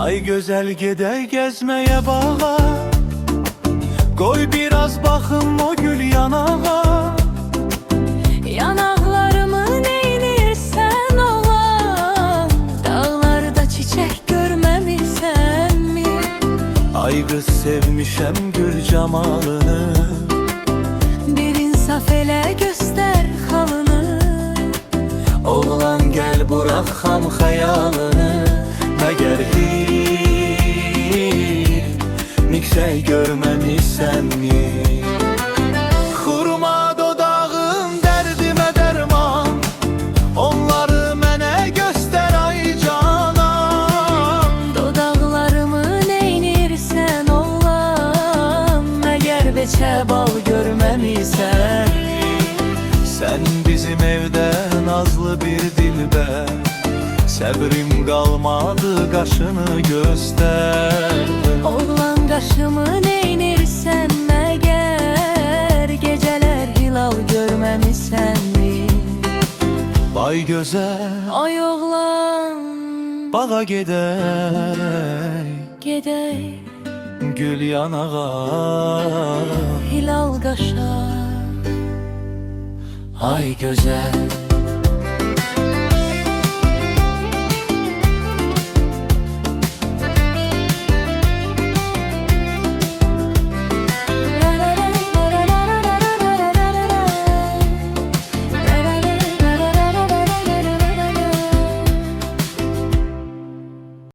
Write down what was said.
Ay güzel gedək gezmeye bağa, koy biraz bakım o gül yanağa. Yanaklarımı neynirsen olan, dağlarda çiçek görmemişsen mi? Ay kız sevmişem gül camalını, Bir insaf ele göster halını. oğlan gel bırakam hayalını. Məgər bir miksey görməmişsən mi? Xurma dodağım dərdimə dərman, onları mənə göstər ay canam. Dodaqlarımı neynirsən oğlan, məgər beçə bal görməmişsən? Sən bizim evdə nazlı bir dilbər, səbrim qalmadı qaşını göstər. Oğlan qaşımı neynirsən məgər, gecələr hilal görməmişsən mi? Vay gözəl, Ay oğlan, bağa gedək, gedək gül yanağa. hilal qaşa. Ay gözəl,